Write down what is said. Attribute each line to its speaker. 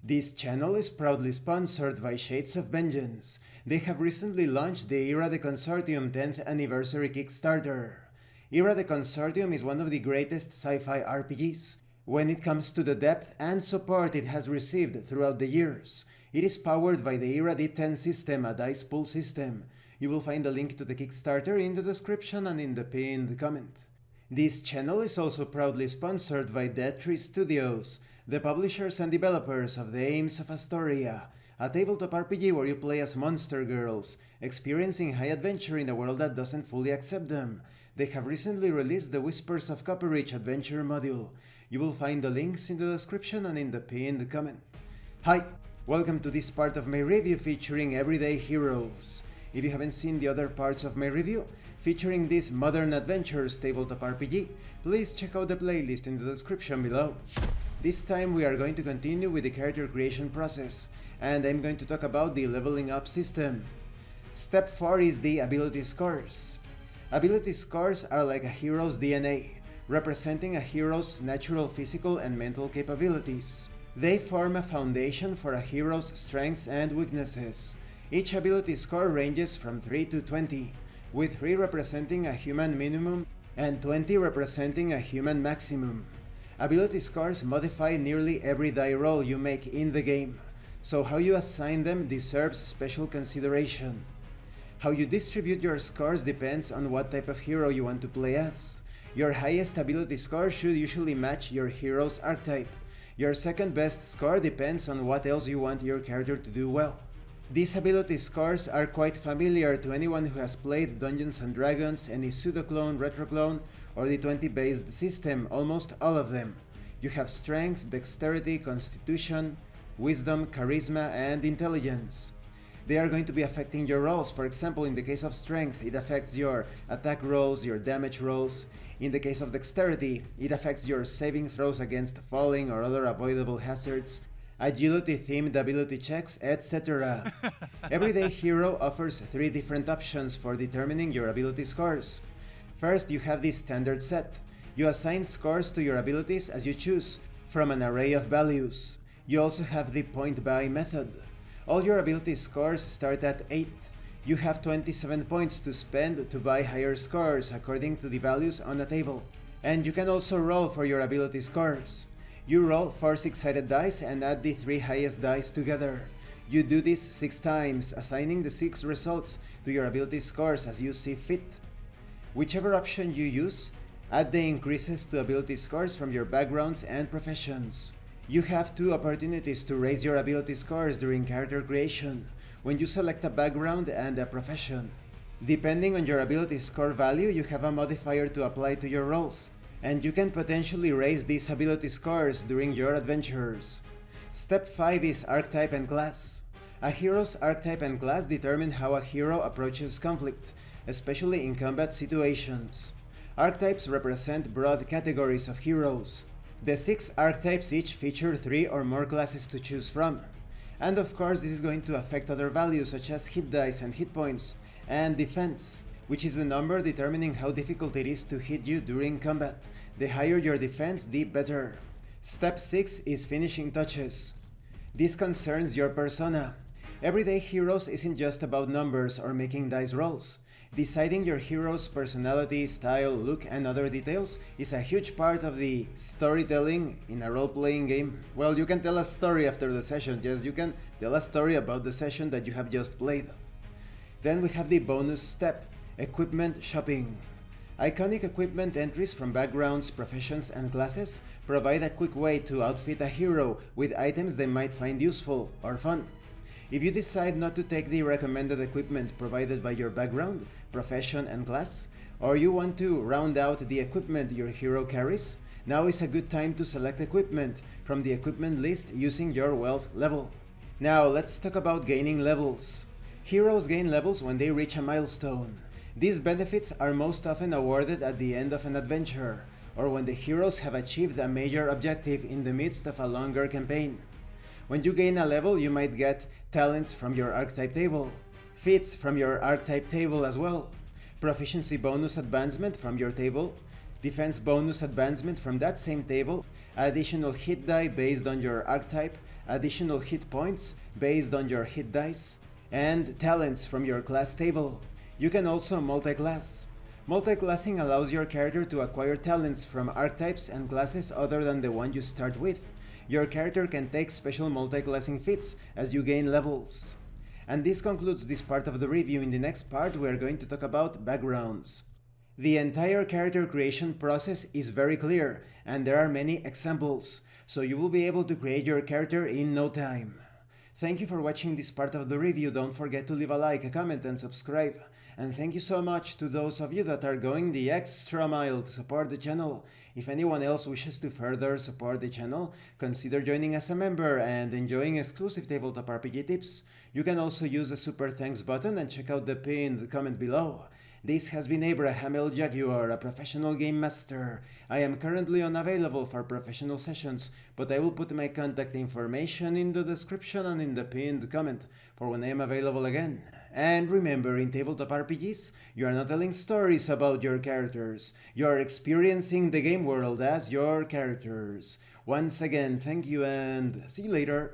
Speaker 1: This channel is proudly sponsored by Shades of Vengeance. They have recently launched the Era the Consortium 10th Anniversary Kickstarter. Era the Consortium is one of the greatest sci-fi RPGs. When it comes to the depth and support it has received throughout the years, it is powered by the Era D10 system, a dice pool system. You will find a link to the Kickstarter in the description and in the pinned comment. This channel is also proudly sponsored by Dead Tree Studios, the publishers and developers of Dames of Asstoria, a tabletop RPG where you play as monster girls, experiencing high adventure in a world that doesn't fully accept them. They have recently released the Whispers of Copperridge adventure module. You will find the links in the description and in the pinned comment. Hi, welcome to this part of my review featuring Everyday Heroes. If you haven't seen the other parts of my review, featuring this Modern Adventures tabletop RPG, please check out the playlist in the description below. This time we are going to continue with the character creation process, and I'm going to talk about the leveling up system. Step 4 is the ability scores. Ability scores are like a hero's DNA, representing a hero's natural physical and mental capabilities. They form a foundation for a hero's strengths and weaknesses. Each ability score ranges from 3 to 20, with 3 representing a human minimum and 20 representing a human maximum. Ability scores modify nearly every die roll you make in the game, so how you assign them deserves special consideration. How you distribute your scores depends on what type of hero you want to play as. Your highest ability score should usually match your hero's archetype. Your second best score depends on what else you want your character to do well. These ability scores are quite familiar to anyone who has played Dungeons & Dragons, any pseudo-clone, retro-clone, or the 20-based system, almost all of them. You have strength, dexterity, constitution, wisdom, charisma, and intelligence. They are going to be affecting your rolls. For example, in the case of strength, it affects your attack rolls, your damage rolls. In the case of dexterity, it affects your saving throws against falling or other avoidable hazards, agility-themed ability checks, etc. Everyday Hero offers 3 different options for determining your ability scores. First, you have the standard set. You assign scores to your abilities as you choose, from an array of values. You also have the point buy method. All your ability scores start at 8. You have 27 points to spend to buy higher scores according to the values on a table. And you can also roll for your ability scores. You roll 4 6-sided dice and add the 3 highest dice together. You do this 6 times, assigning the 6 results to your ability scores as you see fit. Whichever option you use, add the increases to ability scores from your backgrounds and professions. You have 2 opportunities to raise your ability scores during character creation, when you select a background and a profession. Depending on your ability score value, you have a modifier to apply to your rolls, and you can potentially raise these ability scores during your adventures. Step 5 is archetype and class. A hero's archetype and class determine how a hero approaches conflict, especially in combat situations. Archetypes represent broad categories of heroes. The 6 archetypes each feature 3 or more classes to choose from. And of course this is going to affect other values such as hit dice and hit points, and defense, which is the number determining how difficult it is to hit you during combat. The higher your defense, the better. Step 6 is finishing touches. This concerns your persona. Everyday Heroes isn't just about numbers or making dice rolls. Deciding your hero's personality, style, look, and other details is a huge part of the storytelling in a role-playing game. Well, you can tell a story after the session. Yes, you can tell a story about the session that you have just played. Then we have the bonus step, equipment shopping. Iconic equipment entries from backgrounds, professions, and classes provide a quick way to outfit a hero with items they might find useful or fun. If you decide not to take the recommended equipment provided by your background, profession, and class, or you want to round out the equipment your hero carries, now is a good time to select equipment from the equipment list using your wealth level. Now let's talk about gaining levels. Heroes gain levels when they reach a milestone. These benefits are most often awarded at the end of an adventure, or when the heroes have achieved a major objective in the midst of a longer campaign. When you gain a level, you might get talents from your archetype table, feats from your archetype table as well, proficiency bonus advancement from your table, defense bonus advancement from that same table, additional hit die based on your archetype, additional hit points based on your hit dice, and talents from your class table. You can also multi-class. Multi-classing allows your character to acquire talents from archetypes and classes other than the one you start with. Your character can take special multi-classing feats as you gain levels. And this concludes this part of the review. In the next part, we are going to talk about backgrounds. The entire character creation process is very clear, and there are many examples, so you will be able to create your character in no time. Thank you for watching this part of the review. Don't forget to leave a like, a comment, and subscribe. And thank you so much to those of you that are going the extra mile to support the channel. If anyone else wishes to further support the channel, consider joining as a member and enjoying exclusive tabletop RPG tips. You can also use the super thanks button and check out the pinned comment below. This has been Abraham L. Jaguar, a professional game master. I am currently unavailable for professional sessions, but I will put my contact information in the description and in the pinned comment for when I am available again. And remember, in tabletop RPGs, you are not telling stories about your characters. You are experiencing the game world as your characters. Once again, thank you and see you later.